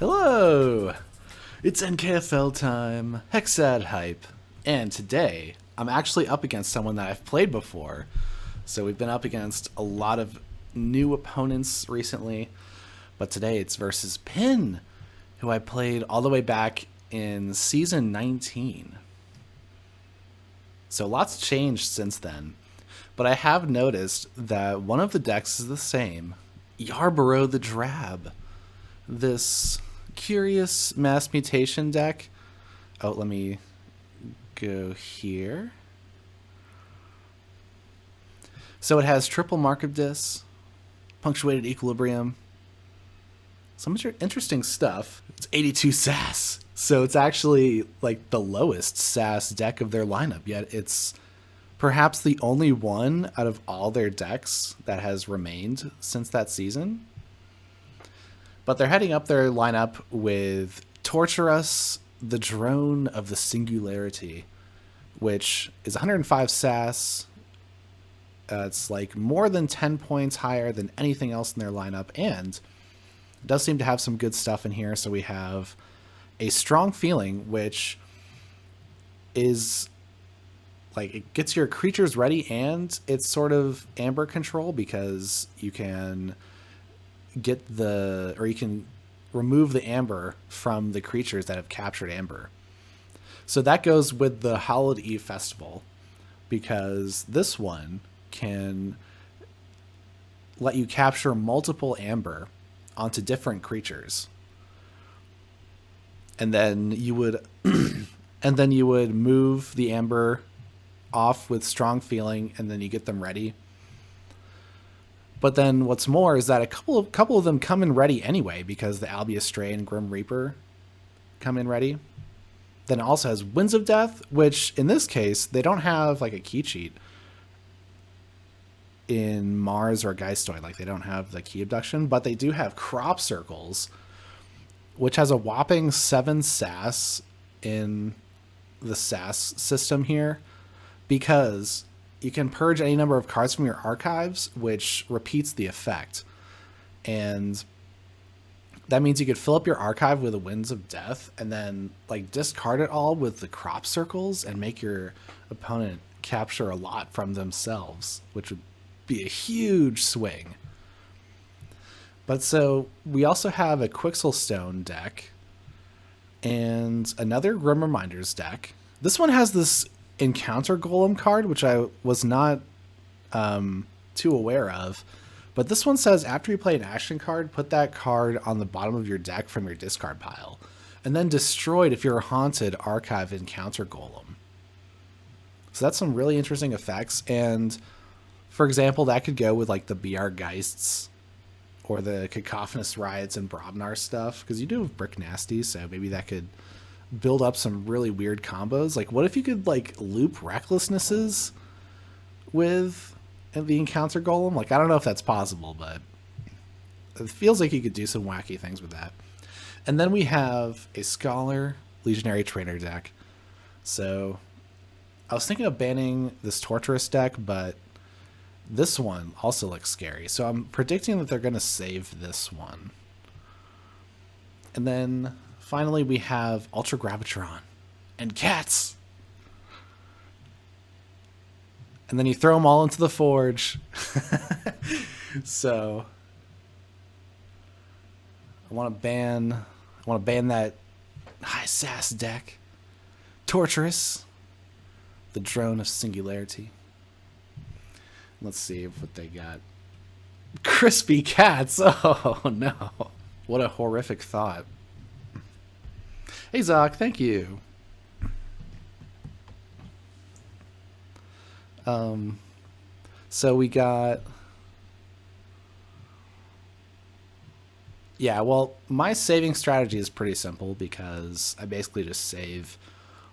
Hello! It's NKFL time, Hexad hype, and today I'm actually up against someone that I've played before. So we've been up against a lot of new opponents recently, but today it's versus Pinne, who I played all the way back in Season 19. So lots changed since then, but I have noticed that one of the decks is the same, Yarborough the Drab. This curious mass mutation deck. Oh, let me go here. So it has triple mark of dis, punctuated equilibrium, some interesting stuff. It's 82 SAS, so it's actually like the lowest SAS deck of their lineup, yet it's perhaps the only one out of all their decks that has remained since that season. But they're heading up their lineup with Torture Us, the Drone of the Singularity, which is 105 SAS. It's like more than 10 points higher than anything else in their lineup, and it does seem to have some good stuff in here. So we have a Strong Feeling, which is like it gets your creatures ready, and it's sort of amber control because you can you can remove the amber from the creatures that have captured amber. So that goes with the Hallowed Eve Festival, because this one can let you capture multiple amber onto different creatures. And then you would move the amber off with Strong Feeling, and then you get them ready. But then what's more is that a couple of them come in ready anyway, because the Albia Stray and Grim Reaper come in ready. Then it also has Winds of Death, which in this case, they don't have like a key cheat in Mars or Geistoid. Like they don't have the key abduction, but they do have Crop Circles, which has a whopping 7 SAS in the SAS system here, because you can purge any number of cards from your archives, which repeats the effect. And that means you could fill up your archive with the Winds of Death and then like discard it all with the Crop Circles and make your opponent capture a lot from themselves, which would be a huge swing. But so we also have a Quixelstone deck and another Grim Reminders deck. This one has this Encounter Golem card, which I was not too aware of. But this one says after you play an action card, put that card on the bottom of your deck from your discard pile, and then destroy it if you're a haunted archive Encounter Golem. So that's some really interesting effects. And for example, that could go with like the BR Geists or the Cacophonous Riots and Brobnar stuff, because you do have Brick Nasty, so maybe that could build up some really weird combos. Like what if you could like loop Recklessnesses with the Encounter Golem? Like I don't know if that's possible, but it feels like you could do some wacky things with that. And then we have a Scholar Legionary Trainer deck. So I was thinking of banning this Torturous deck, but this one also looks scary, so I'm predicting that they're going to save this one. And then finally, we have Ultra Gravitron and Cats. And then you throw them all into the Forge. So I want to ban that high SAS deck. Torturous, the Drone of Singularity. Let's see what they got. Crispy Cats. Oh no. What a horrific thought. Hey, Zoc, thank you. So we got... Yeah, well, my saving strategy is pretty simple, because I basically just save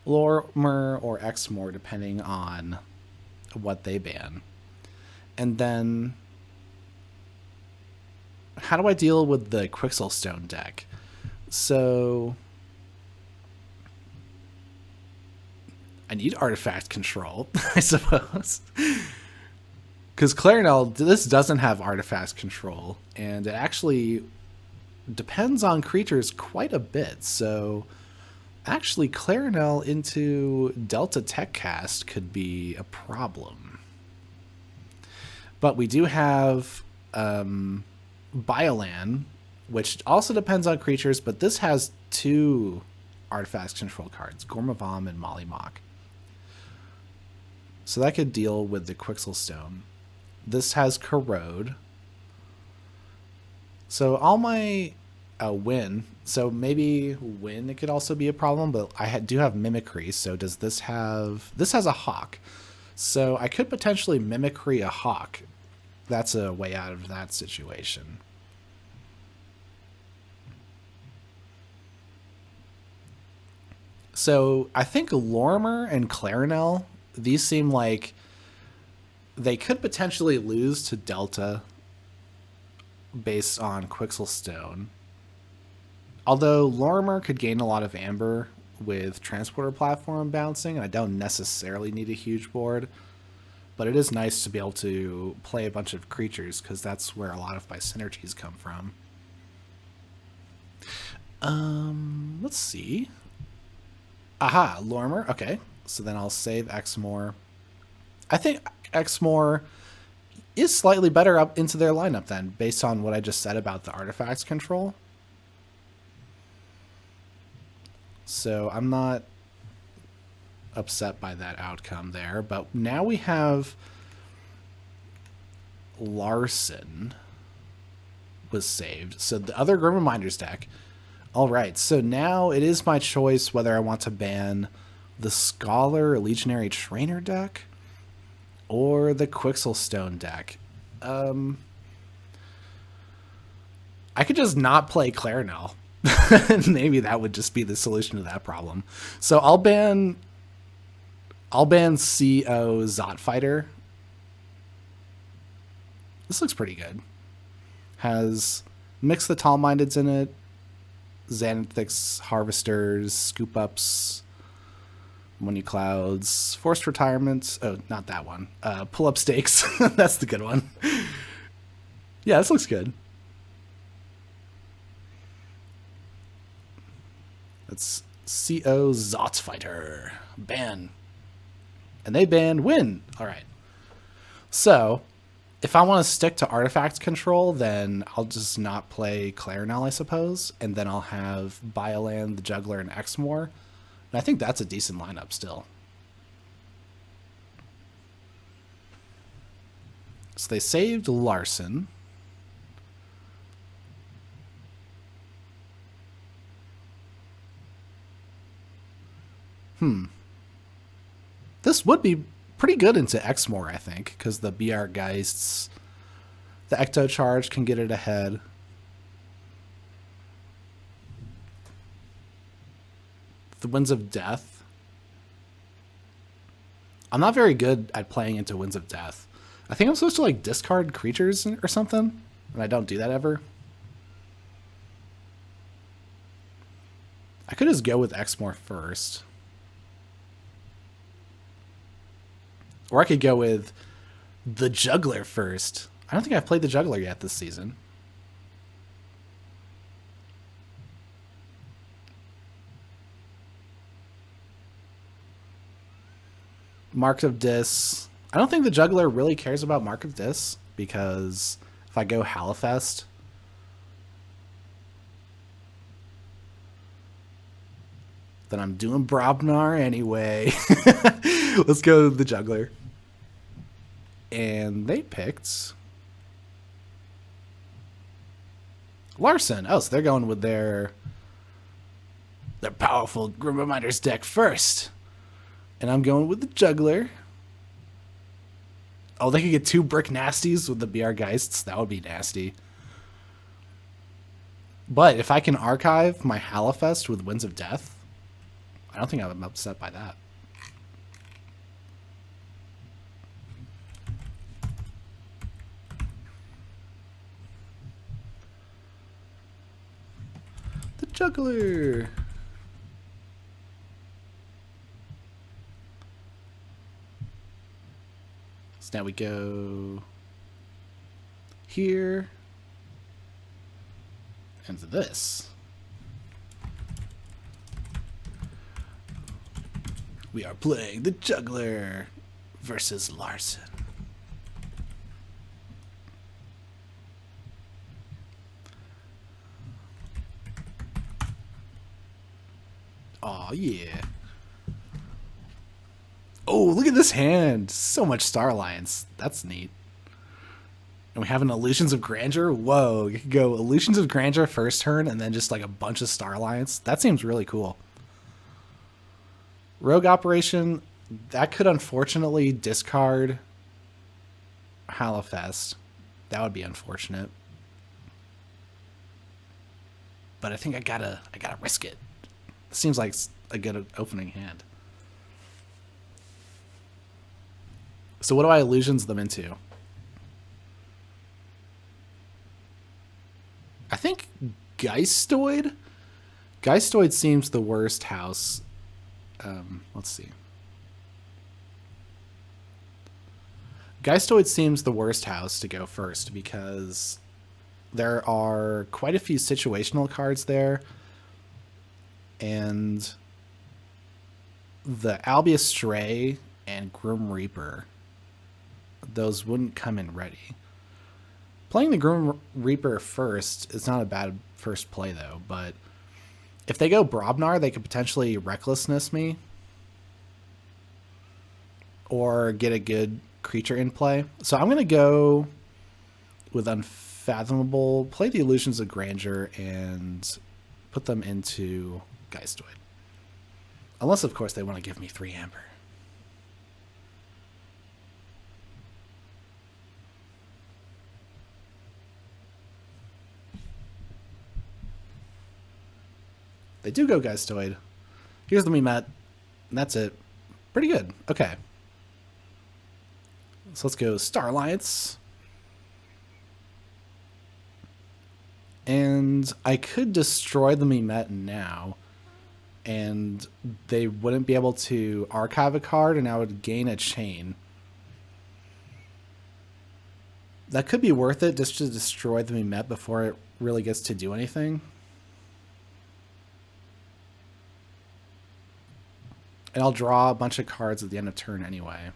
Lormer or Exmoor depending on what they ban. And then how do I deal with the Quixelstone deck? So I need artifact control, I suppose. Because Clarinel, this doesn't have artifact control, and it actually depends on creatures quite a bit. So actually, Clarinel into Delta Tech Cast could be a problem. But we do have Biolan, which also depends on creatures, but this has 2 artifacts control cards, Gormavam and Mollymawk. So that could deal with the Quixelstone. This has Corrode. So all my Win. So maybe Win it could also be a problem, but I do have Mimicry. So does this have... This has a Hawk. So I could potentially Mimicry a Hawk. That's a way out of that situation. So I think Lorimer and Clarinel, these seem like they could potentially lose to Delta based on Quixelstone. Although Lorimer could gain a lot of Amber with Transporter Platform bouncing, and I don't necessarily need a huge board. But it is nice to be able to play a bunch of creatures, because that's where a lot of my synergies come from. Let's see. Aha, Lorimer. Okay, so then I'll save Exmoor. I think Exmoor is slightly better up into their lineup then, based on what I just said about the artifacts control. So I'm not upset by that outcome there. But now we have Larson was saved. So the other Grim Reminders deck. All right, so now it is my choice whether I want to ban the Scholar Legionary Trainer deck or the Quixelstone deck. I could just not play Clarinel. Maybe that would just be the solution to that problem. So I'll ban CO Zot Fighter. This looks pretty good. Has Mix the Tall Mindeds in it, Xanthix Harvesters, Scoop Ups, Money Clouds, Forced Retirements. Oh, not that one. Pull Up Stakes. That's the good one. Yeah, this looks good. That's CO Zot Fighter. Ban. And they banned Win. All right. So if I want to stick to artifact control, then I'll just not play Clarinel, I suppose. And then I'll have Biolan, the Juggler, and Exmoor. And I think that's a decent lineup still. So they saved Larson. This would be pretty good into Exmoor, I think, because the BR Geists, the Ecto Charge can get it ahead. The Winds of Death. I'm not very good at playing into Winds of Death. I think I'm supposed to like discard creatures or something, and I don't do that ever. I could just go with Exmoor first. Or I could go with the Juggler first. I don't think I've played the Juggler yet this season. Mark of Dis. I don't think the Juggler really cares about Mark of Dis, because if I go Halifest, then I'm doing Brobnar anyway. Let's go the Juggler. And they picked Larson. Oh, so they're going with their powerful Grim Reminders deck first. And I'm going with the Juggler. Oh, they could get 2 Brick Nasties with the BR Geists. That would be nasty. But if I can archive my Halifest with Winds of Death, I don't think I'm upset by that. The Juggler. So now we go here. into this. We are playing the Juggler versus Larson. Oh yeah. Oh, look at this hand. So much Star Alliance. That's neat. And we have an Illusions of Grandeur. Whoa, you could go Illusions of Grandeur first turn and then just like a bunch of Star Alliance. That seems really cool. Rogue Operation, that could unfortunately discard Hallowfest. That would be unfortunate. But I think I gotta risk it. Seems like a good opening hand. So what do I illusions them into? I think Geistoid? Geistoid seems the worst house. Let's see. Geistoid seems the worst house to go first because there are quite a few situational cards there. And the Albius Stray and Grim Reaper, those wouldn't come in ready. Playing the Grim Reaper first is not a bad first play, though. But if they go Brobnar, they could potentially Recklessness me. Or get a good creature in play. So I'm going to go with Unfathomable, play the Illusions of Grandeur, and put them into Geistoid. Unless, of course, they want to give me 3 Amber. They do go Geistoid. Here's the Mimet. And that's it. Pretty good. Okay. So let's go Star Alliance. And I could destroy the Mimet now. And they wouldn't be able to archive a card, and I would gain a chain. That could be worth it just to destroy the Mimet before it really gets to do anything. And I'll draw a bunch of cards at the end of turn anyway.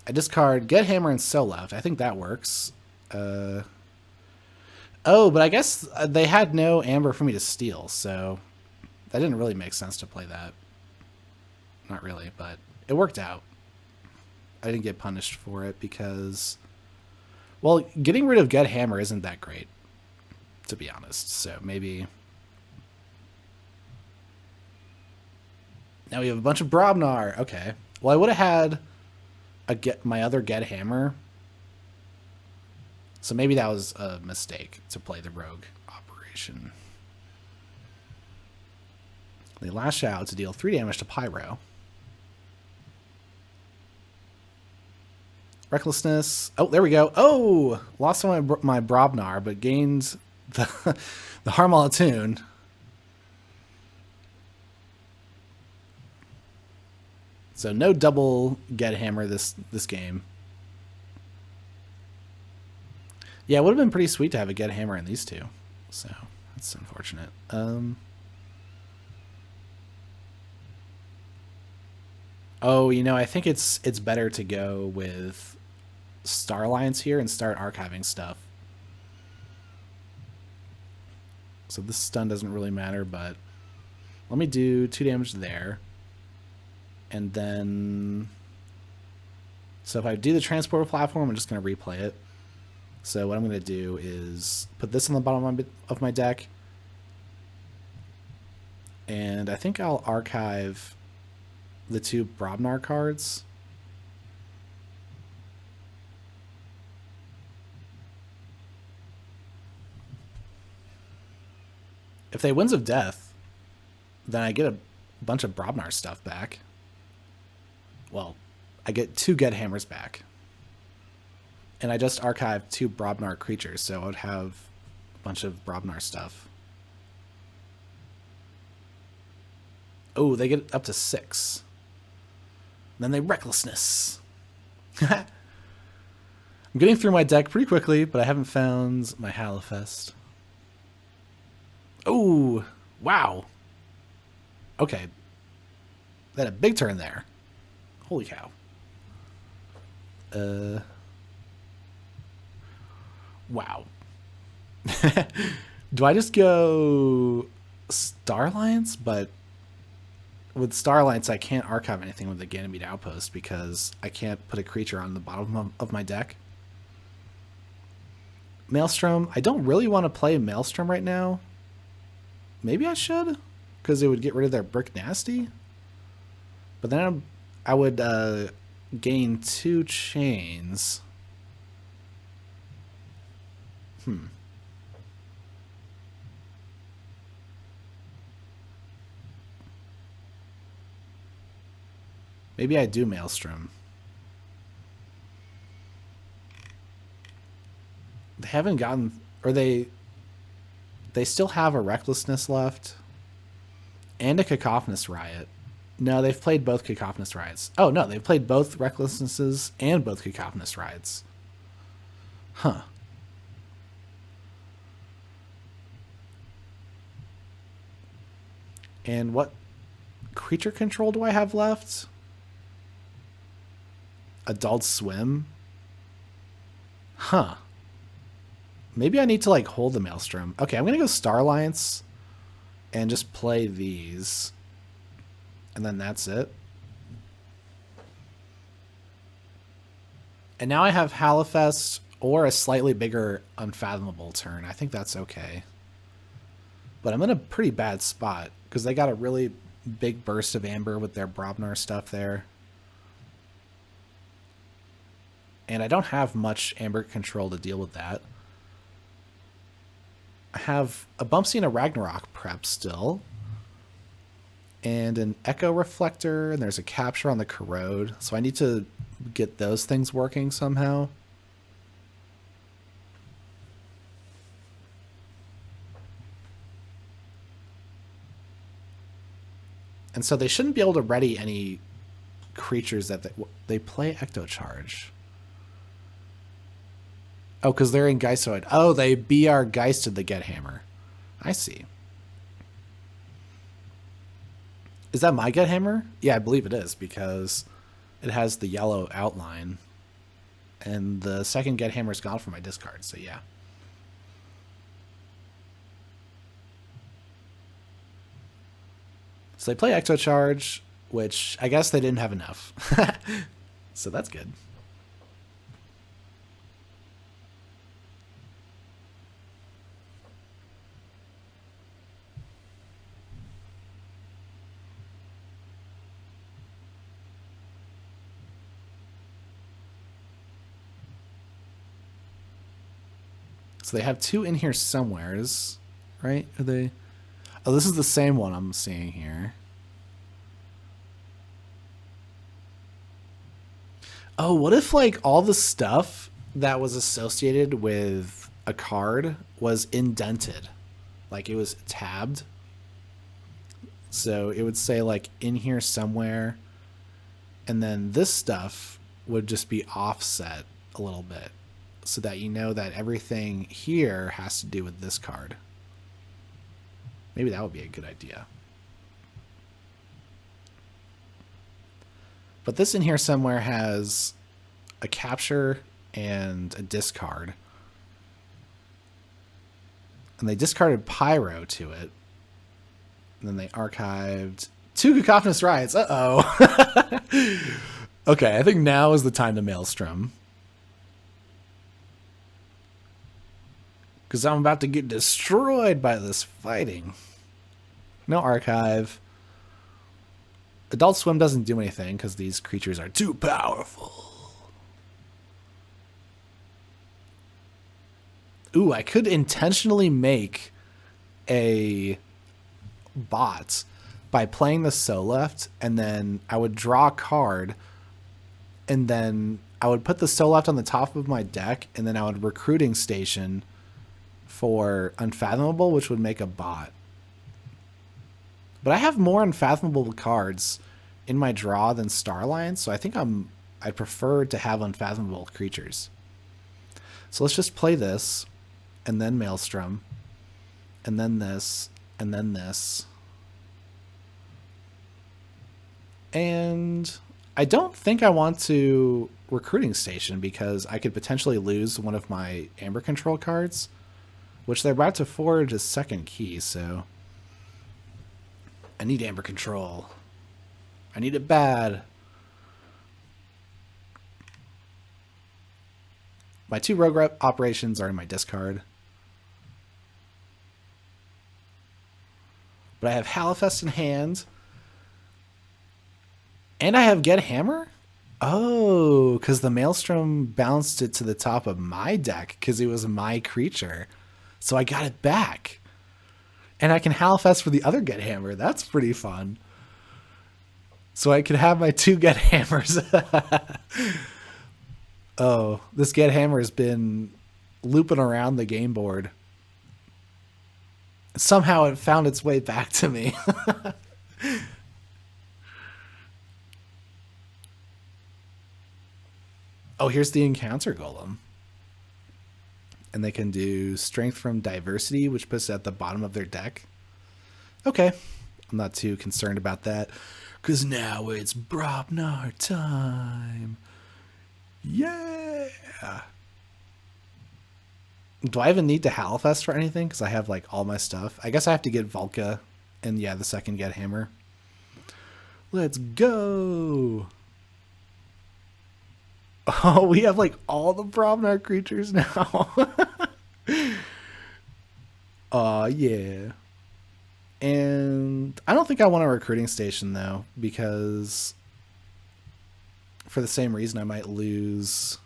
I discard Get Hammer and So Left. I think that works. Oh, but I guess they had no Amber for me to steal, so that didn't really make sense to play that. Not really, but it worked out. I didn't get punished for it because, well, getting rid of Get Hammer isn't that great, to be honest. So maybe. Now we have a bunch of Brobnar. Okay. Well, I would have had my other Get Hammer. So maybe that was a mistake to play the Rogue Operation. They lash out to deal 3 damage to Pyro. Recklessness. Oh, there we go. Oh! Lost my Brobnar, but gained the Harmala. So no double Get Hammer this game. Yeah, it would have been pretty sweet to have a Get Hammer in these two. So that's unfortunate. Oh, you know, I think it's better to go with Star Alliance here and start archiving stuff. So this stun doesn't really matter, but let me do 2 damage there. And then, so if I do the transporter platform, I'm just going to replay it. So what I'm going to do is put this on the bottom of my deck. And I think I'll archive the 2 Brobnar cards. If they Winds of Death, then I get a bunch of Brobnar stuff back. Well, I get 2 Get Hammers back. And I just archived 2 Brobnar creatures, so I would have a bunch of Brobnar stuff. Oh, they get up to 6. Then they Recklessness. I'm getting through my deck pretty quickly, but I haven't found my Halifest. Oh, wow. Okay. That a big turn there. Holy cow. Wow. Do I just go Starlines? But with Starlines, I can't archive anything with the Ganymede Outpost because I can't put a creature on the bottom of my deck. Maelstrom. I don't really want to play Maelstrom right now. Maybe I should, because it would get rid of their Brick Nasty. But then I would gain 2 chains. Maybe I do Maelstrom. They haven't gotten, or they still have a Recklessness left and a Cacophonous Riot. No, they've played both Cacophonous Riots. Oh, no, they've played both Recklessnesses and both Cacophonous Riots. Huh. And what creature control do I have left? Adult Swim? Huh. Maybe I need to, like, hold the Maelstrom. Okay, I'm going to go Star Alliance and just play these. And then that's it. And now I have Halifest or a slightly bigger Unfathomable turn. I think that's okay. But I'm in a pretty bad spot because they got a really big burst of Amber with their Brobnar stuff there. And I don't have much Amber control to deal with that. I have a Bumpsy and a Ragnarok prep still. And an Echo Reflector, and there's a Capture on the Corrode. So I need to get those things working somehow. And so they shouldn't be able to ready any creatures that they play Ectocharge. Oh, because they're in Geistoid. Oh, they BR Geisted the Get Hammer. I see. Is that my Get Hammer? Yeah, I believe it is because it has the yellow outline. And the second Get Hammer is gone from my discard, so yeah. So they play Ectocharge, which I guess they didn't have enough. So that's good. So they have 2 in here somewheres, right? Are they? Oh, this is the same one I'm seeing here. Oh, what if like all the stuff that was associated with a card was indented? Like it was tabbed. So it would say like in here somewhere. And then this stuff would just be offset a little bit so that you know that everything here has to do with this card. Maybe that would be a good idea. But this in here somewhere has a capture and a discard. And they discarded Pyro to it. And then they archived 2 Cacophonous Riots. Uh-oh. Okay, I think now is the time to Maelstrom. Because I'm about to get destroyed by this fighting. No archive. Adult Swim doesn't do anything because these creatures are too powerful. Ooh, I could intentionally make a bot by playing the Soleft, and then I would draw a card, and then I would put the Soleft on the top of my deck, and then I would Recruiting Station for Unfathomable, which would make a bot. But I have more Unfathomable cards in my draw than Starline, so I think I prefer to have Unfathomable creatures. So let's just play this, and then Maelstrom, and then this, and then this. And I don't think I want to recruiting station because I could potentially lose one of my Amber Control cards, which they're about to forge as second key, so I need Amber Control. I need it bad. My 2 rogue operations are in my discard. But I have Halifest in hand. And I have Get Hammer? Oh, because the Maelstrom bounced it to the top of my deck because it was my creature. So I got it back. And I can Halifest for the other Get Hammer. That's pretty fun. So I can have my 2 Get Hammers. Oh, this Get Hammer has been looping around the game board. Somehow it found its way back to me. Oh, here's the Encounter Golem. And they can do Strength from Diversity, which puts it at the bottom of their deck. Okay. I'm not too concerned about that. Because now it's Brobnar time. Yeah. Do I even need to Halifest for anything? Because I have like all my stuff. I guess I have to get Volca and yeah, the second Get Hammer. Let's go. Oh, we have like all the Brobnar creatures now. Oh, yeah. And I don't think I want a recruiting station though, because for the same reason I might lose.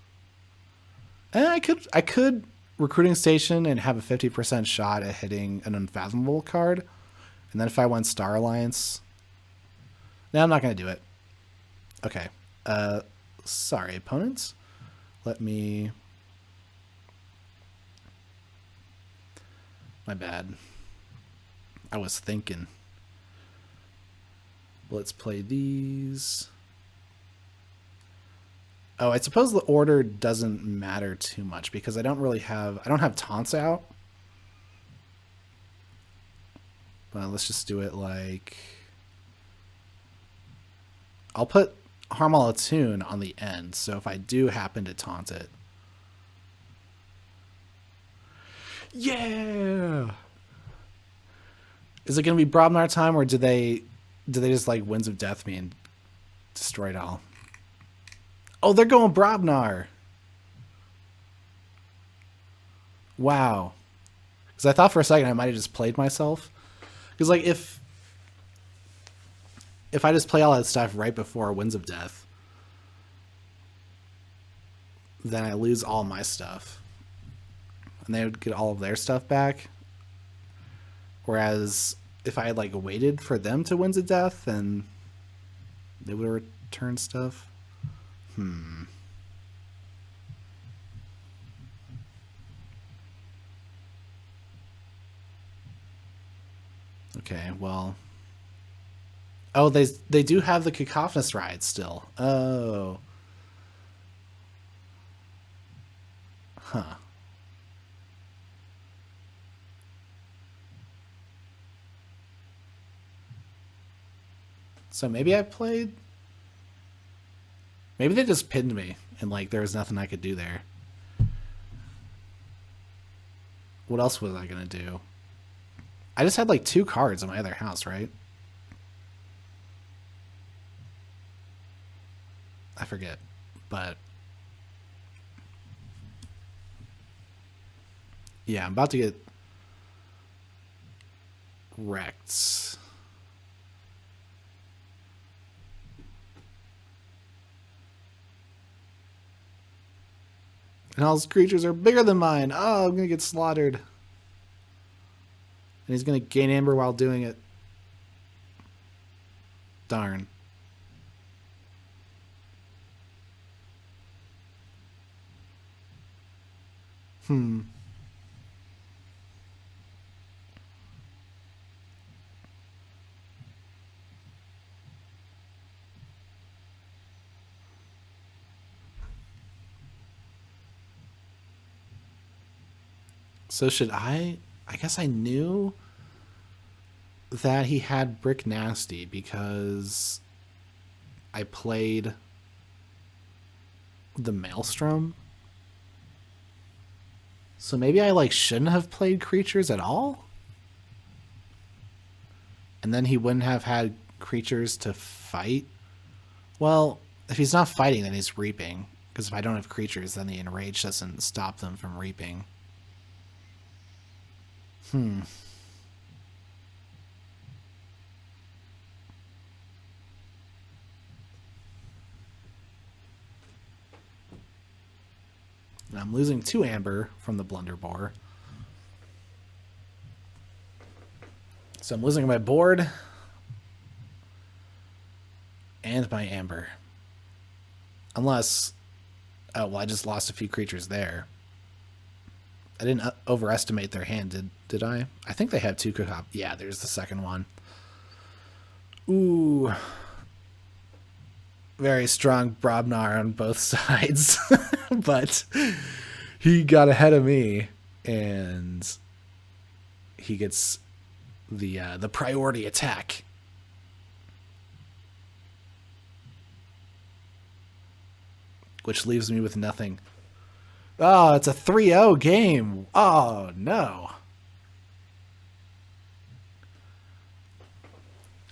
And I could recruiting station and have a 50% shot at hitting an Unfathomable card. And then if I went Star Alliance. No, I'm not going to do it. Okay. Sorry, opponents. Let me... My bad. I was thinking. Let's play these. Oh, I suppose the order doesn't matter too much because I don't have taunts out. But let's just do it like... I'll put Harmal Attune on the end, so if I do happen to taunt it. Yeah! Is it going to be Brobnar time, or do they just like Winds of Death me and destroy it all? Oh, they're going Brobnar! Wow. Because I thought for a second I might have just played myself. Because like if I just play all that stuff right before Winds of Death, then I lose all my stuff. And they would get all of their stuff back. Whereas if I had like waited for them to Winds of Death, then they would have returned stuff. Okay, well... Oh, they do have the Cacophonous Ride still. Oh. Huh. So maybe I played... Maybe they just pinned me and like there was nothing I could do there. What else was I going to do? I just had like 2 cards in my other house, right? I forget, but yeah, I'm about to get wrecked. And all his creatures are bigger than mine. Oh, I'm gonna get slaughtered. And he's gonna gain Amber while doing it. Darn. So should I guess I knew that he had Brick Nasty because I played the Maelstrom. So maybe I like shouldn't have played creatures at all? And then he wouldn't have had creatures to fight? Well, if he's not fighting, then he's reaping. Because if I don't have creatures, then the enrage doesn't stop them from reaping. I'm losing 2 amber from the Blunderbore. So I'm losing my board and my amber. Unless, oh, well, I just lost a few creatures there. I didn't overestimate their hand, did I? I think they have 2 cook-up. Yeah, there's the second one. Ooh. Very strong Brobnar on both sides. But he got ahead of me, and he gets the priority attack. Which leaves me with nothing. Oh, it's a 3-0 game. Oh, no.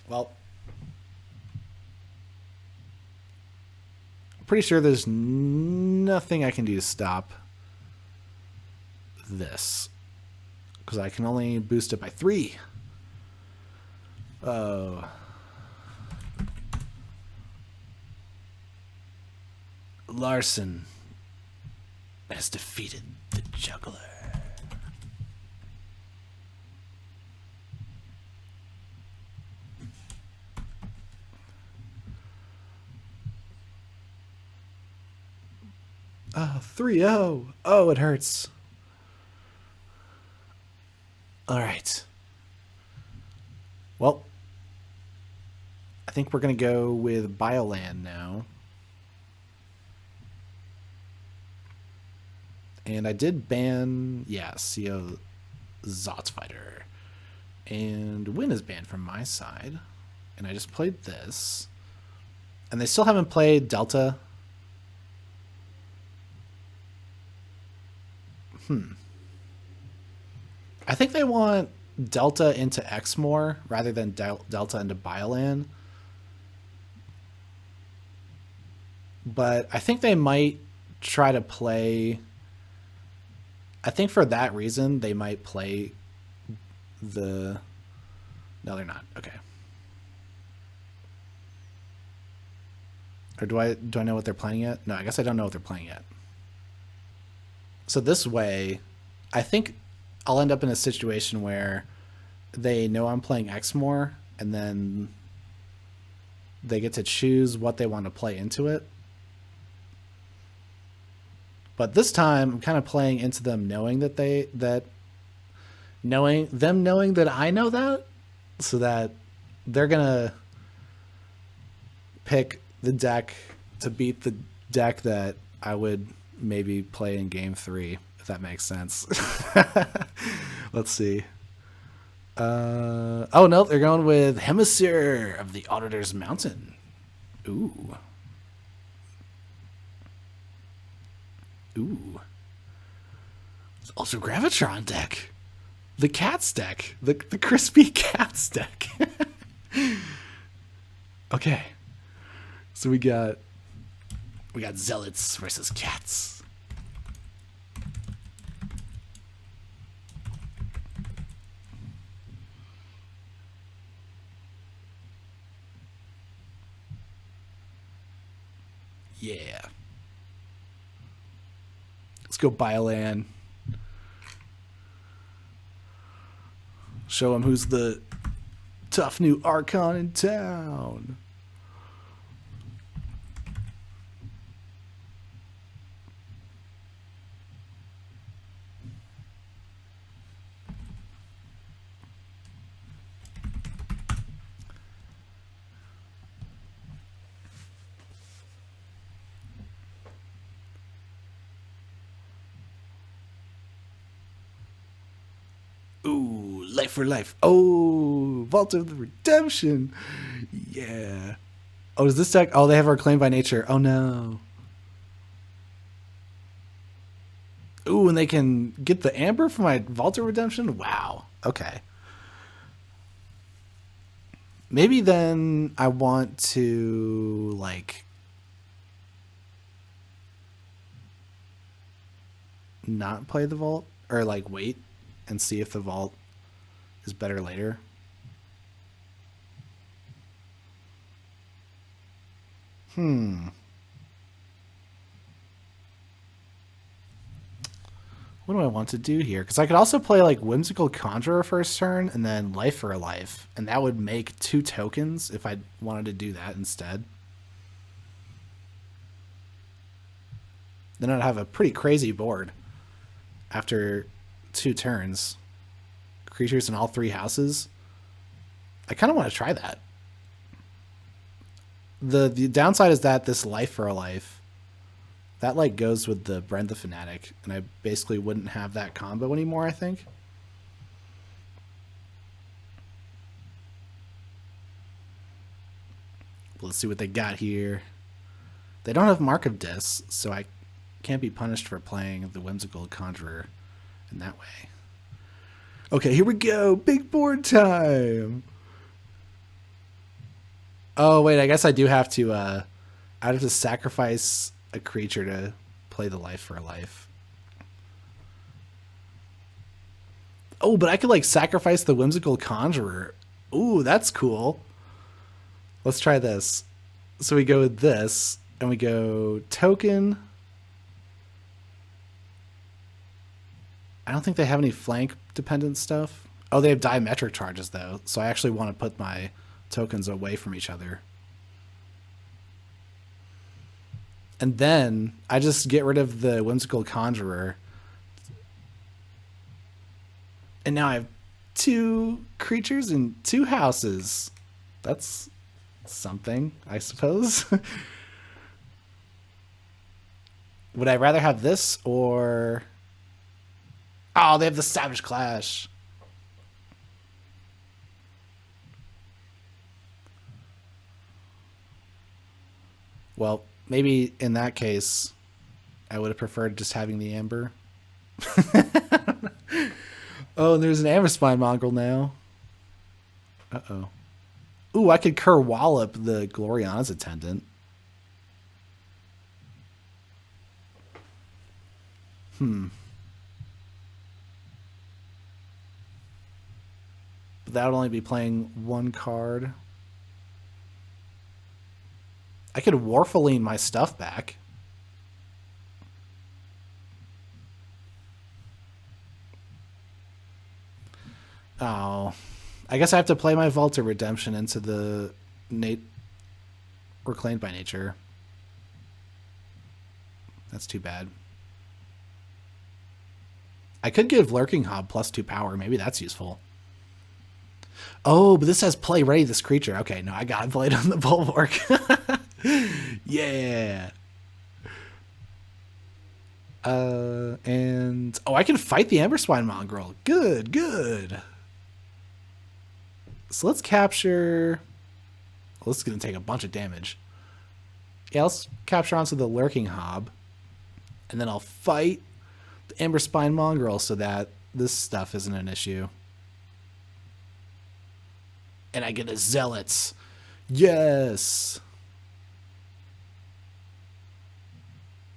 Well, I'm pretty sure there's nothing I can do to stop this. Because I can only boost it by 3. Oh. Larson has defeated the juggler. Oh, 3-0. Oh, it hurts. All right. Well, I think we're going to go with Bioland now. And I did ban, yeah, CO Zotzfighter. And Win is banned from my side. And I just played this. And they still haven't played Delta. I think they want Delta into Exmoor rather than Delta into Bioland. But I think they might try to play... I think for that reason, they might play the... No, they're not. Okay. Or do I know what they're playing yet? No, I guess I don't know what they're playing yet. So this way, I think I'll end up in a situation where they know I'm playing Exmoor, and then they get to choose what they want to play into it. But this time, I'm kind of playing into them knowing that knowing that I know that, so that they're gonna pick the deck to beat the deck that I would maybe play in game 3, if that makes sense. Let's see. Oh no, they're going with Hemisphere of the Auditor's Mountain. Ooh. Ooh. It's also Gravitron deck. The Cats deck. The crispy Cats deck. Okay. So we got Zealots versus Cats. Yeah. Let's go Bioland. Show him who's the tough new Archon in town. Ooh, life for life. Oh, Vault of the Redemption. Yeah. Oh, does this deck? Oh, they have Reclaimed by Nature. Oh, no. Ooh, and they can get the Amber for my Vault of Redemption? Wow. Okay. Maybe then I want to, like, not play the Vault, or, like, wait and see if the Vault is better later. What do I want to do here? Because I could also play like Whimsical Conjurer first turn and then Life for a Life. And that would make 2 tokens if I wanted to do that instead. Then I'd have a pretty crazy board after 2 turns. Creatures in all 3 houses. I kind of want to try that. The downside is that this Life for a Life, that like goes with the Brent the Fanatic, and I basically wouldn't have that combo anymore, I think. Let's see what they got here. They don't have Mark of Dis, so I can't be punished for playing the Whimsical Conjurer in that way. Okay, here we go. Big board time. Oh, wait, I guess I do have to, I have to sacrifice a creature to play the Life for a Life. Oh, but I could, like, sacrifice the Whimsical Conjurer. Ooh, that's cool. Let's try this. So we go with this, and we go token. I don't think they have any flank dependent stuff. Oh, they have diametric charges, though, so I actually want to put my tokens away from each other. And then I just get rid of the Whimsical Conjurer. And now I have 2 creatures in 2 houses. That's something, I suppose. Would I rather have this or... Oh, they have the Savage Clash. Well, maybe in that case, I would have preferred just having the Amber. Oh, and there's an Amberspine Mongrel now. Uh-oh. Ooh, I could Kerwallop the Gloriana's Attendant. But that would only be playing 1 card. I could Warfaline my stuff back. Oh. I guess I have to play my Vault of Redemption into the Reclaimed by Nature. That's too bad. I could give Lurking Hob +2 power. Maybe that's useful. Oh, but this says play ready this creature. Okay, no, I got it played on the Bulwark. Yeah. And... Oh, I can fight the Amberspine Mongrel. Good, good. So let's capture... Well, this is going to take a bunch of damage. Yeah, let's capture onto the Lurking Hob. And then I'll fight the Amberspine Mongrel so that this stuff isn't an issue. And I get a Zealots. Yes!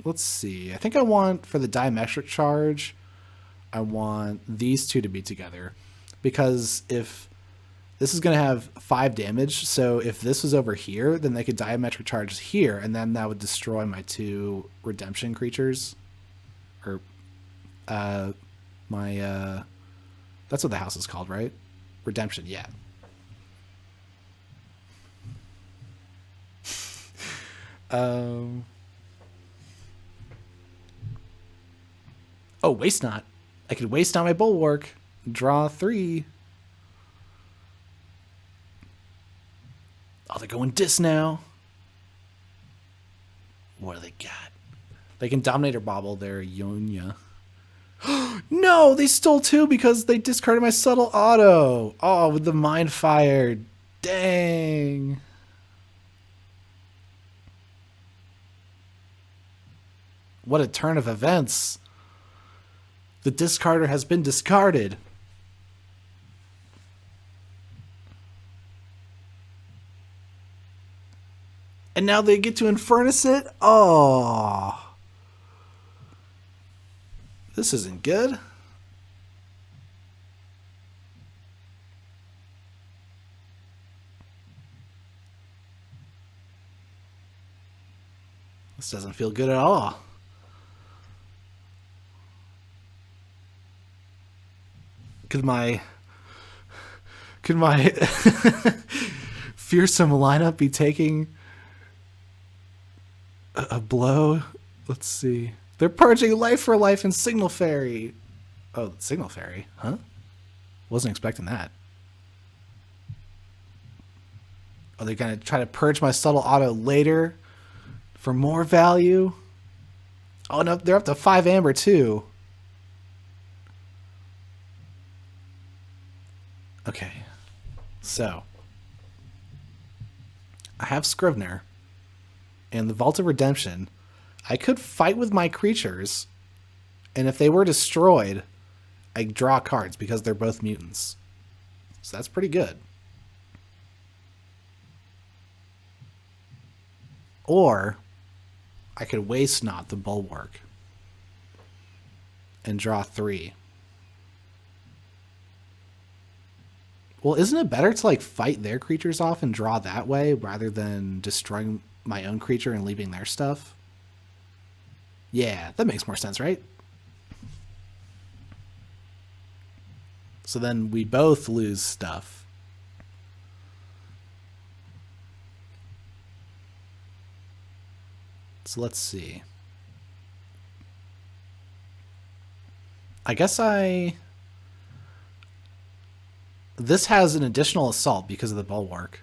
Let's see. I think I want, for the diametric charge, I want these 2 to be together. Because if this is going to have 5 damage, so if this was over here, then they could diametric charge here, and then that would destroy my 2 redemption creatures. Or, that's what the house is called, right? Redemption, yeah. Oh, Waste Not. I could Waste Not my Bulwark. Draw 3. Oh, they're going Dis now. What do they got? They can Dominator Bobble their Yonya. No, they stole 2 because they discarded my subtle auto. Oh, with the mind fired. Dang. What a turn of events. The discarder has been discarded. And now they get to Infernus it? Oh. This isn't good. This doesn't feel good at all. Could my fearsome lineup be taking a blow? Let's see. They're purging Life for Life and Signal Fairy. Oh, Signal Fairy, huh? Wasn't expecting that. Are they gonna try to purge my subtle auto later for more value? Oh no, they're up to 5 amber too. Okay, so I have Scrivener and the Vault of Redemption. I could fight with my creatures, and if they were destroyed, I draw cards because they're both mutants. So that's pretty good. Or I could waste not the Bulwark and draw 3. Well, isn't it better to like fight their creatures off and draw that way rather than destroying my own creature and leaving their stuff? Yeah, that makes more sense, right? So then we both lose stuff. So let's see. I guess this has an additional assault because of the Bulwark.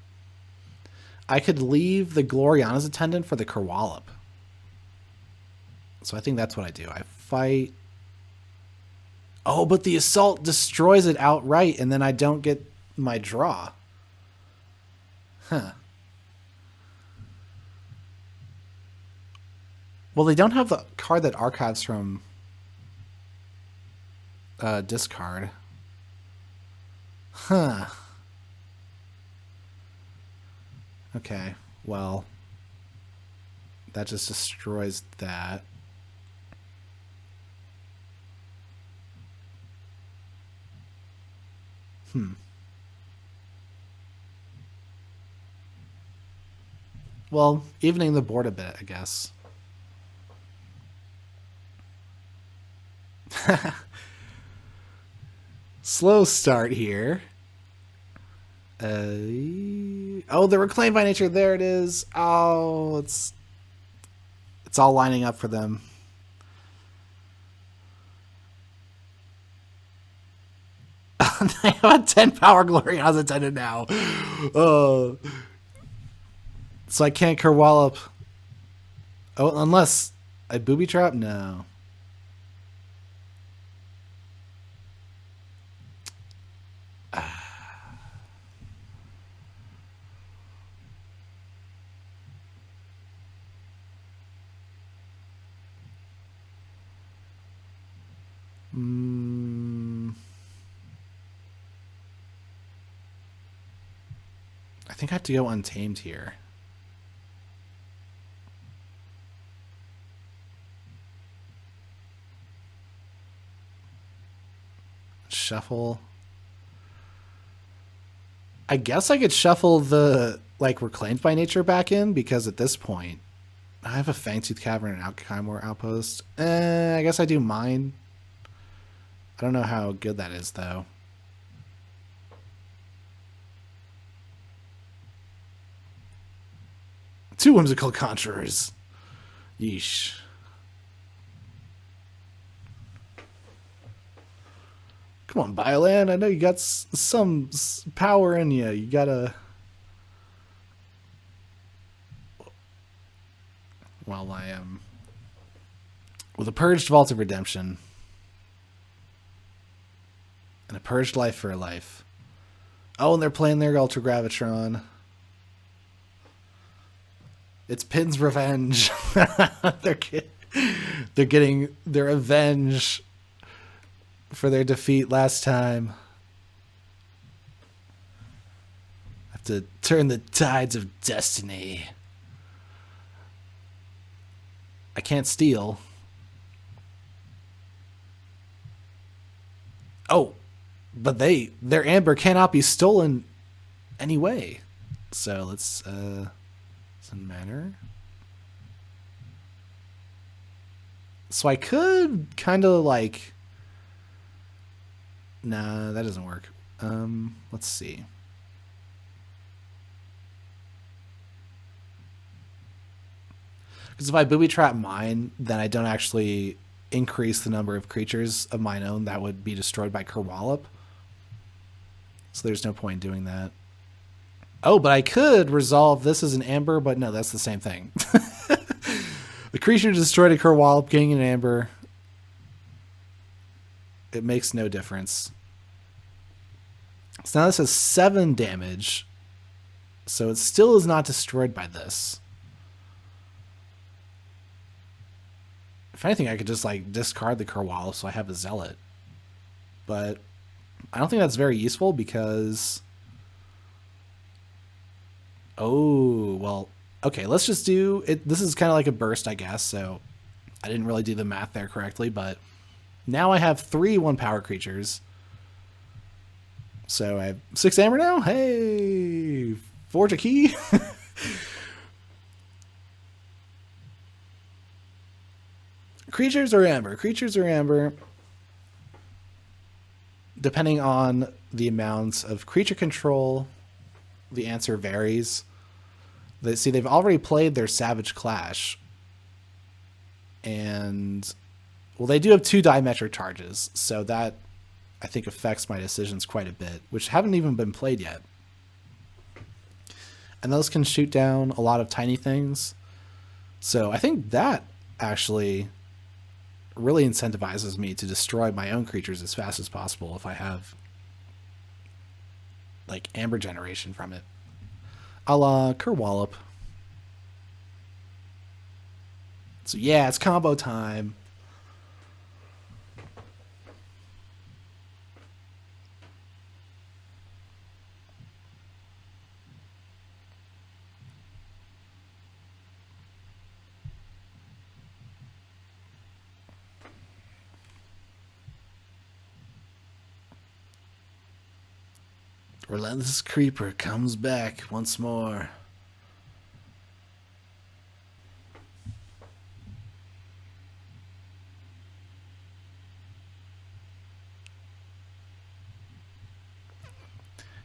I could leave the Gloriana's Attendant for the Kerwallop. So I think that's what I do. I fight. Oh, but the assault destroys it outright, and then I don't get my draw. Huh. Well, they don't have the card that archives from discard. Huh. Okay, well, that just destroys that. Well, evening the board a bit, I guess. Slow start here. Oh, the Reclaimed by Nature. There it is. Oh, it's all lining up for them. They have a 10 power Gloriana's Attendant now. Oh. So I can't Kerwallop. Oh, unless I booby trap? No. I think I have to go Untamed here. Shuffle. I guess I could shuffle the like Reclaimed by Nature back in because at this point I have a Fangtooth Cavern and Alchemore Outpost. I guess I do mine. I don't know how good that is though. Two Whimsical Conjurers. Yeesh. Come on, Bioland. I know you got some power in you. You gotta... While I am... With a Purged Vault of Redemption. And a purged life for a life. Oh, and they're playing their Ultra Gravitron. It's Pinne's revenge. they're getting their revenge for their defeat last time. Have to turn the tides of destiny. I can't steal. Oh, but their amber cannot be stolen anyway. So let's doesn't matter. So I could kind of like, nah, that doesn't work. Let's see. Because if I booby trap mine, then I don't actually increase the number of creatures of mine own that would be destroyed by Kerwallop. So there's no point in doing that. Oh, but I could resolve this as an amber, but no, that's the same thing. The creature destroyed a Kerwallop, getting an amber. It makes no difference. So now this has 7 damage. So it still is not destroyed by this. If anything, I could just like discard the Kerwallop so I have a Zealot. But I don't think that's very useful because... Oh, well, okay, let's just do it. This is kind of like a burst, I guess, so I didn't really do the math there correctly, but now I have 3 1-power creatures. So I have 6 amber now. Hey, forge a key. Creatures or amber? Creatures or amber? Depending on the amounts of creature control, the answer varies. See, they've already played their Savage Clash. And, well, they do have 2 diametric charges, so that, I think, affects my decisions quite a bit, which haven't even been played yet. And those can shoot down a lot of tiny things. So I think that actually really incentivizes me to destroy my own creatures as fast as possible if I have like amber generation from it. A la Kerwallop. So yeah, it's combo time. Relentless Creeper comes back once more.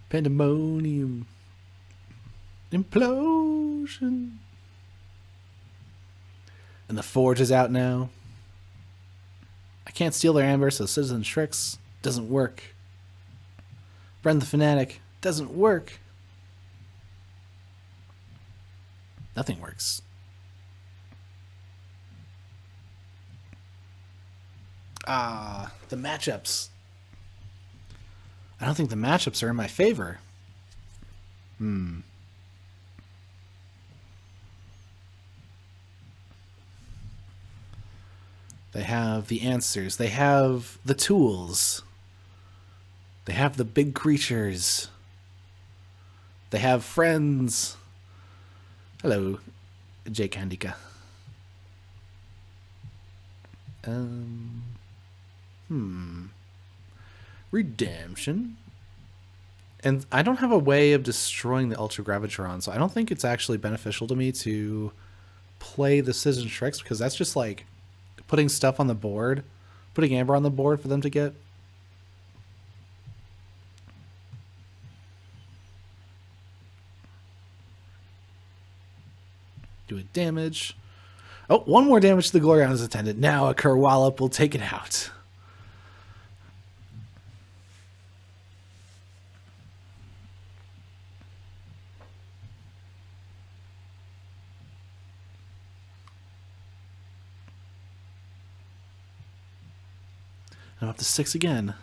Pandemonium. Implosion. And the Forge is out now. I can't steal their amber, so Citizen Tricks doesn't work. Bren the Fanatic doesn't work. Nothing works. The matchups. I don't think the matchups are in my favor. They have the answers. They have the tools. They have the big creatures. They have friends. Hello, J. Kandika. Redemption. And I don't have a way of destroying the Ultra Gravitron, so I don't think it's actually beneficial to me to play the Citizen Tricks, because that's just like putting stuff on the board, putting amber on the board for them to get. Do a damage. Oh, 1 more damage to the Glorion's Attendant. Now a Kerwallop will take it out. I'm up to 6 again.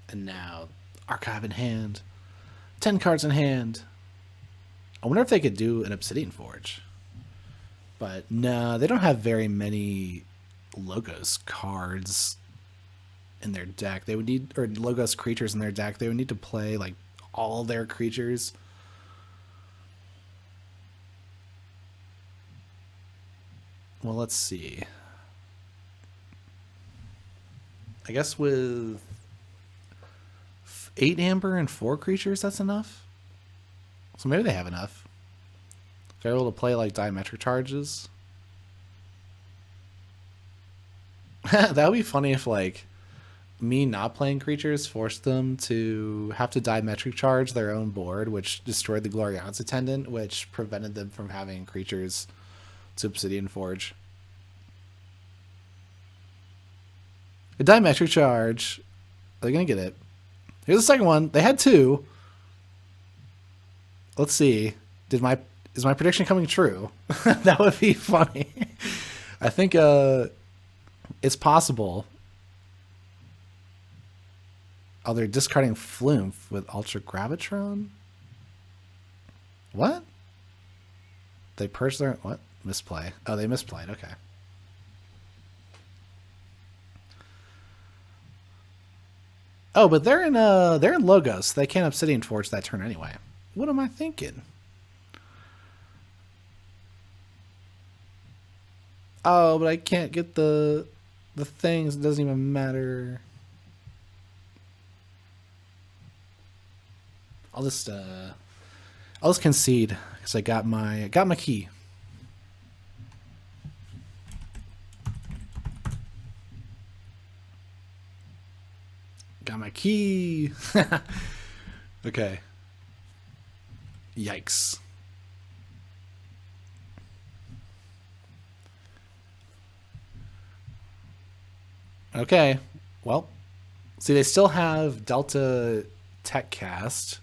And now, archive in hand. 10 cards in hand. I wonder if they could do an Obsidian Forge. But no, they don't have very many Logos cards in their deck. They would need, or Logos creatures in their deck. They would need to play like all their creatures. Well, let's see. I guess with 8 amber and 4 creatures, that's enough. So maybe they have enough. If they're able to play like diametric charges. That would be funny if like me not playing creatures forced them to have to diametric charge their own board, which destroyed the Glorian's Attendant, which prevented them from having creatures to Obsidian Forge. A diametric charge. Are they gonna get it? Here's the second one. They had 2. Let's see. Is my prediction coming true? That would be funny. I think it's possible. Oh, they're discarding Flume with Ultra Gravitron? What? They purged their... What? Misplay. Oh, they misplayed. Okay. Oh, but they're in Logos. They can't Obsidian Forge that turn anyway. What am I thinking? Oh, but I can't get the things. It doesn't even matter. I'll just concede because I got my key. Got my key. Okay. Yikes. Okay. Well, see, they still have Delta Tech Cast.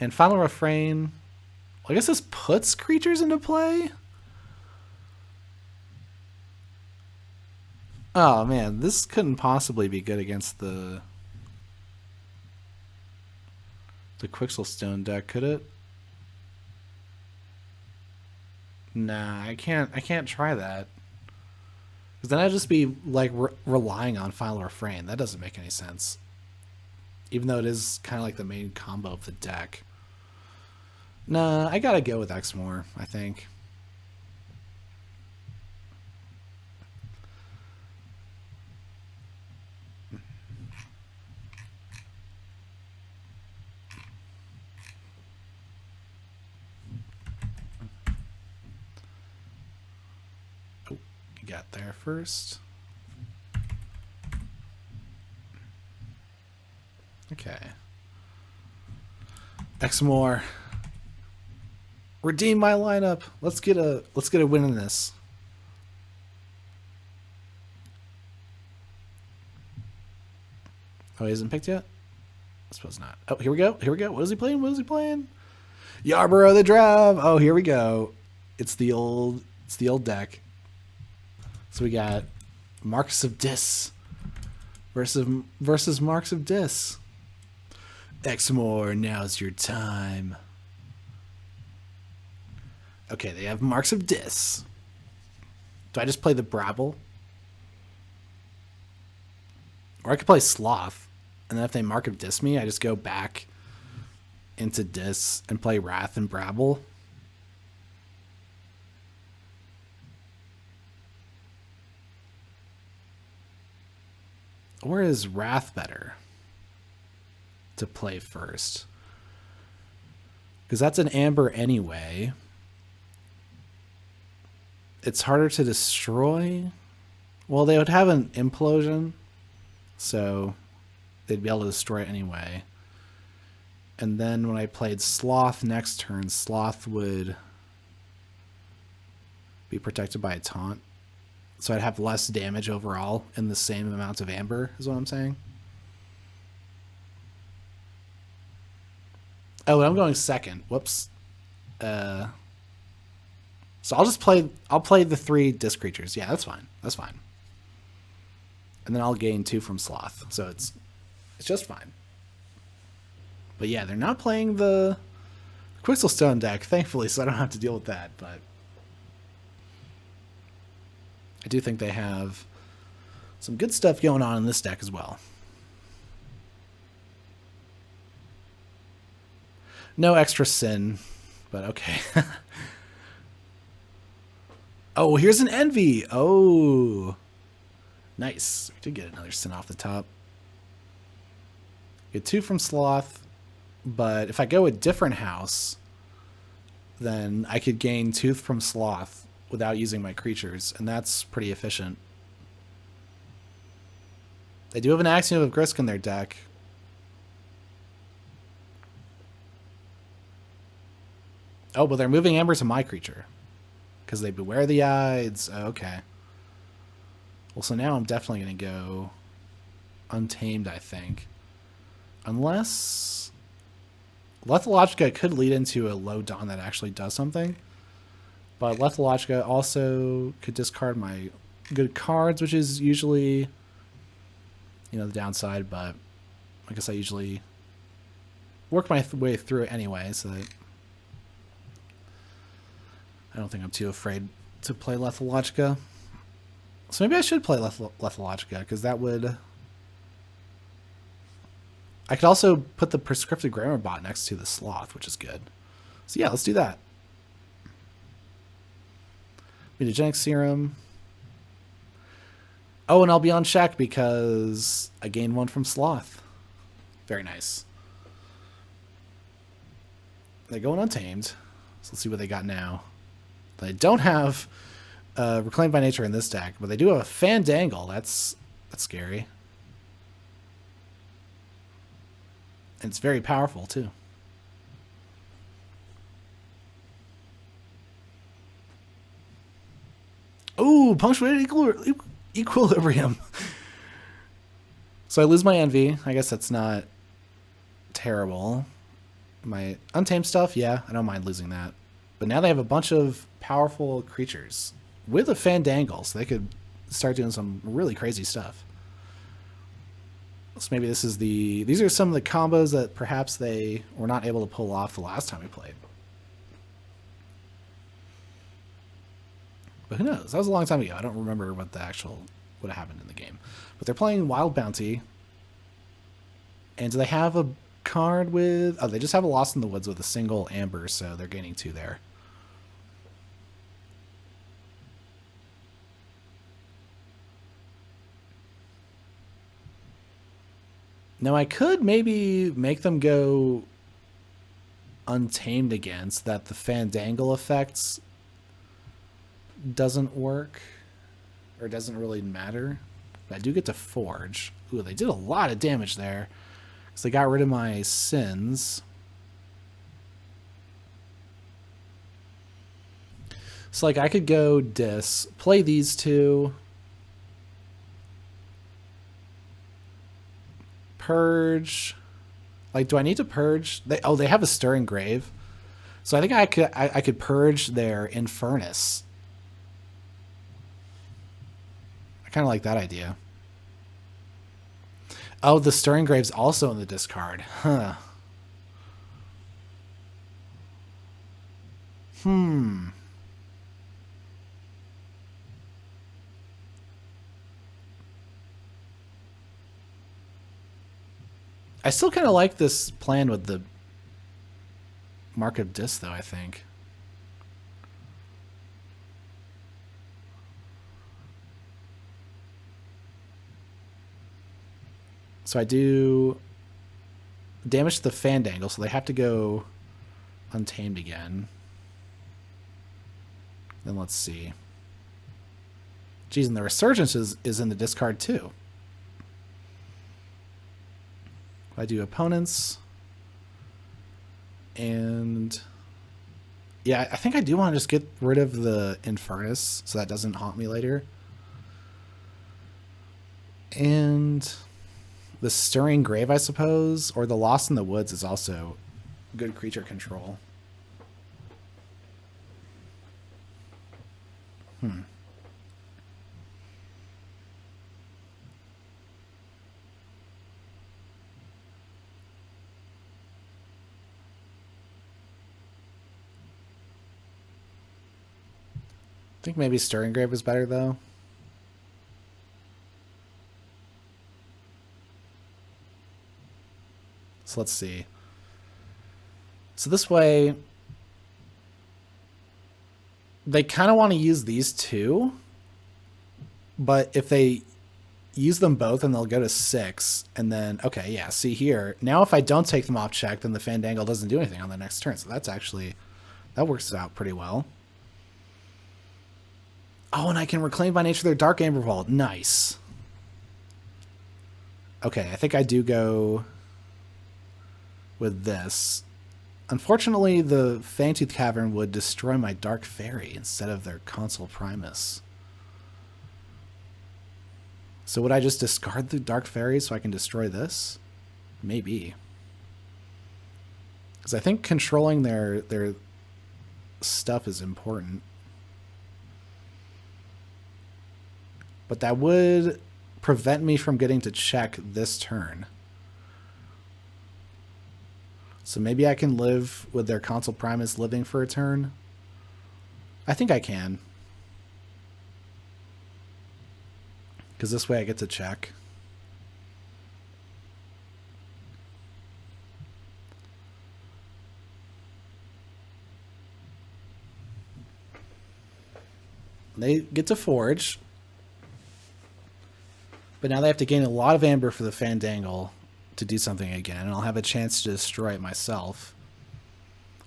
And Final Refrain. I guess this puts creatures into play. Oh man, this couldn't possibly be good against the Quixelstone deck, could it? Nah, I can't try that. Because then I'd just be like relying on Final Refrain. That doesn't make any sense. Even though it is kind of like the main combo of the deck. Nah, I gotta go with Exmoor, I think. Oh, you got there first. Okay. Exmoor. Redeem my lineup. Let's get a win in this. Oh, he hasn't picked yet? I suppose not. Oh, here we go. Here we go. What is he playing? What is he playing? Yarborough the Drav. Oh, here we go. It's the old deck. So we got Marks of Dis versus Marks of Dis. Exmoor, now's your time. Okay, they have Marks of Dis. Do I just play the Brabble? Or I could play Sloth. And then if they Mark of Dis me, I just go back into Dis and play Wrath and Brabble. Or is Wrath better to play first? Because that's an Amber anyway. It's harder to destroy. Well, they would have an Implosion, so they'd be able to destroy it anyway. And then when I played Sloth next turn, Sloth would be protected by a taunt. So I'd have less damage overall in the same amount of Amber, is what I'm saying. Oh, and I'm going second. Whoops. So I'll play the 3 disc creatures. Yeah, that's fine. That's fine. And then I'll gain 2 from Sloth. So it's It's just fine. But yeah, they're not playing the Quixelstone deck, thankfully, so I don't have to deal with that. But I do think they have some good stuff going on in this deck as well. No extra sin, but okay. Oh, here's an Envy. Oh, nice. We did get another sin off the top. Get 2 from Sloth, but if I go a different house, then I could gain 2 from Sloth without using my creatures, and that's pretty efficient. They do have an Axiom of Grisk in their deck. Oh, but they're moving Amber to my creature. Because they Beware the Ides. Oh, okay. Well, so now I'm definitely going to go Untamed, I think. Unless Lethalogica could lead into a low Dawn that actually does something. But Lethalogica also could discard my good cards, which is usually, you know, the downside. But I guess I usually work my way through it anyway, so that I don't think I'm too afraid to play Lethalogica. So maybe I should play Lethalogica, because that would... I could also put the Prescriptive Grammar Bot next to the Sloth, which is good. So yeah, let's do that. Mutagenic Serum. Oh, and I'll be on check because I gained 1 from Sloth. Very nice. They're going Untamed. So let's see what they got now. They don't have Reclaimed by Nature in this deck, but they do have a Fandangle. That's scary. And it's very powerful, too. Ooh, Punctuated Equilibrium. So I lose my Envy. I guess that's not terrible. My Untamed stuff, yeah, I don't mind losing that. But now they have a bunch of powerful creatures with a Fandangle, so they could start doing some really crazy stuff. So maybe this is these are some of the combos that perhaps they were not able to pull off the last time we played. But who knows? That was a long time ago. I don't remember what happened in the game. But they're playing Wild Bounty. And do they have a card with... Oh, they just have a Lost in the Woods with a single Amber, so they're gaining 2 there. Now, I could maybe make them go Untamed again so that the Fandangle effects doesn't work, or doesn't really matter. But I do get to Forge. Ooh, they did a lot of damage there, because they got rid of my sins. So, like, I could go play these 2, purge. Like, do I need to purge? They have a Stirring Grave, so I think I could purge their Infernus. I kind of like that idea. Oh, the Stirring Grave's also in the discard. Huh. I still kind of like this plan with the Mark of Dis, though, I think. So I do damage to the Fandangle, so they have to go Untamed again. Then let's see. Geez, and the Resurgence is in the discard, too. I do opponents. And yeah, I think I do want to just get rid of the Infernus so that doesn't haunt me later. And the Stirring Grave, I suppose, or the Lost in the Woods is also good creature control. I think maybe Stirring Grave is better, though. So let's see. So this way, they kind of want to use these two, but if they use them both, and they'll go to 6, and then, okay, yeah, see here. Now if I don't take them off check, then the Fandangle doesn't do anything on the next turn, so that's actually, that works out pretty well. Oh, and I can reclaim by nature their Dark Amber Vault. Nice. Okay, I think I do go with this. Unfortunately, the Fangtooth Cavern would destroy my Dark Fairy instead of their Consul Primus. So would I just discard the Dark Fairy so I can destroy this? Maybe. Because I think controlling their stuff is important. But that would prevent me from getting to check this turn. So maybe I can live with their Consul Primus living for a turn. I think I can. Because this way I get to check. They get to forge. But now they have to gain a lot of amber for the Fandangle to do something again, and I'll have a chance to destroy it myself.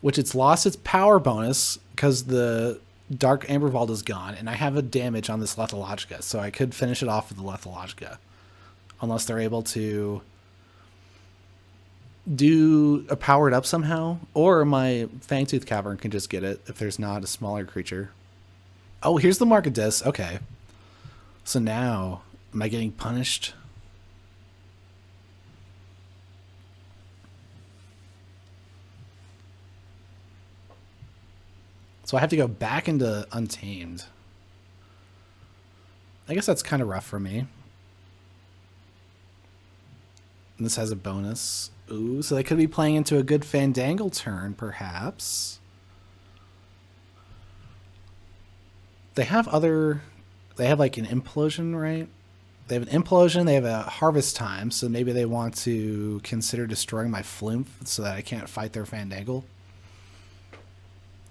Which it's lost its power bonus because the Dark Amber Vault is gone, and I have a damage on this Lethologica, so I could finish it off with the Lethologica. Unless they're able to do a powered up somehow, or my Fangtooth Cavern can just get it if there's not a smaller creature. Oh, here's the Mark of Dis. Okay. So now, am I getting punished? So I have to go back into Untamed. I guess that's kind of rough for me. And this has a bonus. Ooh, so they could be playing into a good Fandangle turn, perhaps. They have other... They have like an Implosion, right? They have an Implosion, they have a Harvest Time, so maybe they want to consider destroying my Flumph so that I can't fight their Fandangle.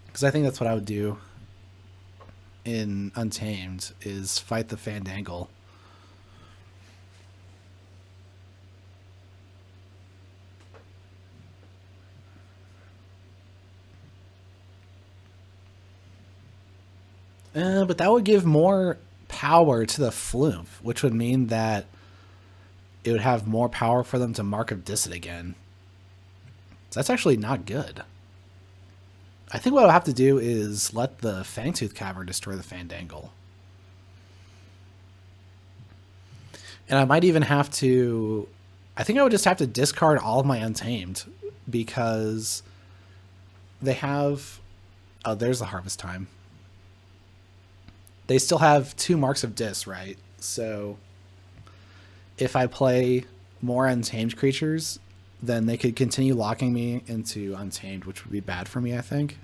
Because I think that's what I would do in Untamed, is fight the Fandangle. But that would give more power to the Flumph, which would mean that it would have more power for them to Mark of Dis it again. So that's actually not good. I think what I'll have to do is let the Fangtooth Cavern destroy the Fandangle. And I might even have to... I think I would just have to discard all of my Untamed, because they have... Oh, there's the Harvest Time. They still have 2 Marks of Dis, right? So if I play more Untamed creatures, then they could continue locking me into Untamed, which would be bad for me, I think.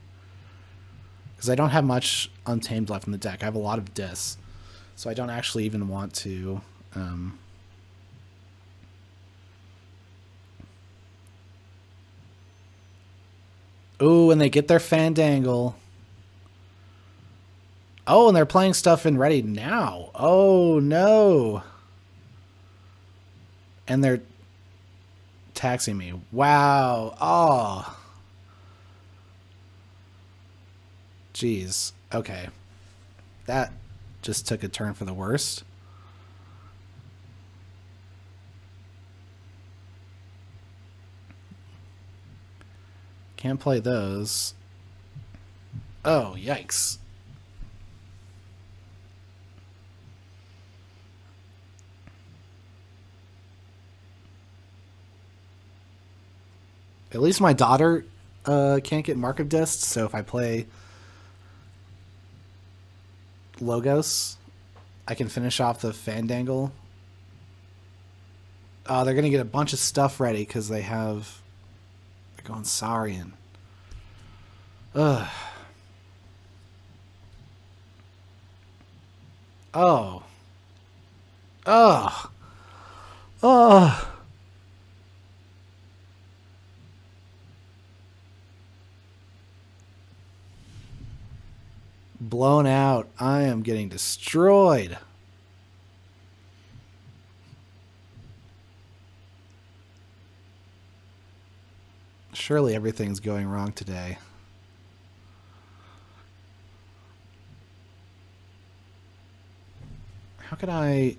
Because I don't have much Untamed left in the deck. I have a lot of Dis. So I don't actually even want to... Ooh, and they get their Fandangle. Oh, and they're playing stuff in ready now. Oh, no. And they're taxing me. Wow. Oh. Jeez. Okay. That just took a turn for the worst. Can't play those. Oh, yikes. At least my daughter can't get Mark of Dis, so if I play Logos, I can finish off the Fandangle. They're going to get a bunch of stuff ready because they have... They're going Saurian. Ugh. Oh. Oh. Oh. Blown out. I am getting destroyed. Surely everything's going wrong today. How could I...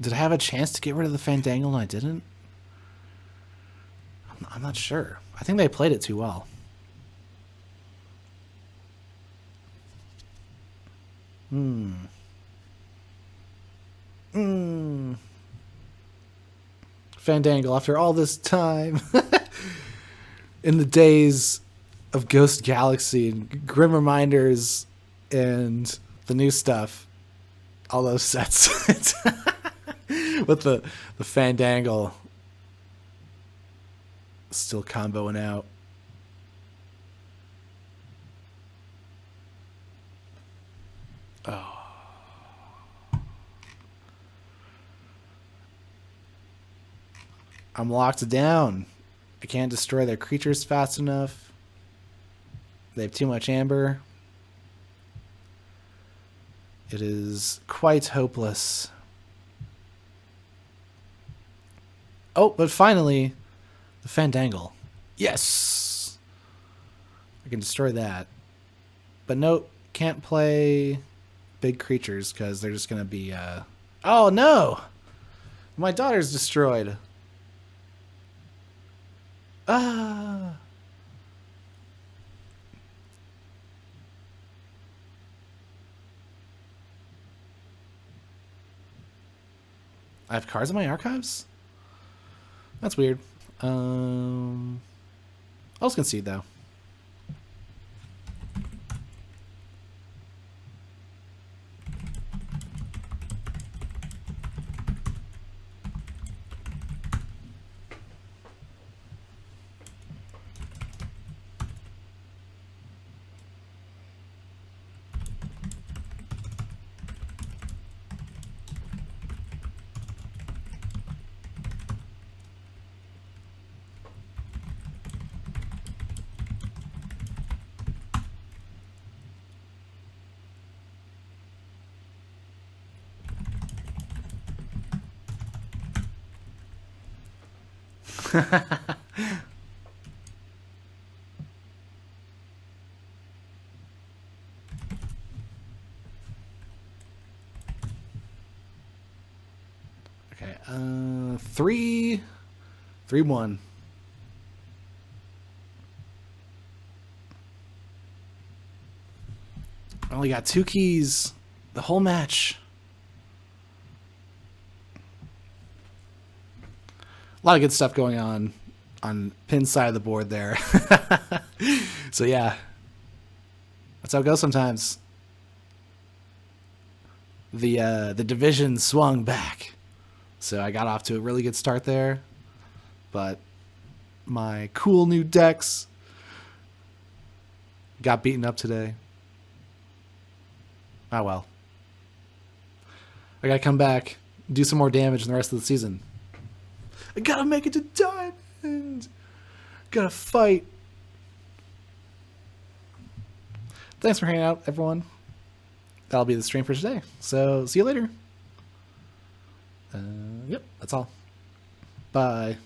Did I have a chance to get rid of the Fandangle and I didn't? I'm not sure. I think they played it too well. Fandangle, after all this time, in the days of Ghost Galaxy and Grim Reminders and the new stuff, all those sets with the Fandangle still comboing out. Oh. I'm locked down. I can't destroy their creatures fast enough. They have too much amber. It is quite hopeless. Oh, but finally, the Fandangle. Yes! I can destroy that. But nope, can't play big creatures because they're just going to be... Oh, no! My daughter's destroyed. Ah! I have cards in my archives? That's weird. I'll just concede, though. Okay, 3-1. I only got 2 keys the whole match. A lot of good stuff going on Pinne's side of the board there. So yeah, that's how it goes sometimes. The division swung back, so I got off to a really good start there, but my cool new decks got beaten up today. Oh well. I gotta come back, do some more damage in the rest of the season. I gotta make it to diamond. Gotta fight. Thanks for hanging out, everyone. That'll be the stream for today. So see you later. Yep, that's all. Bye.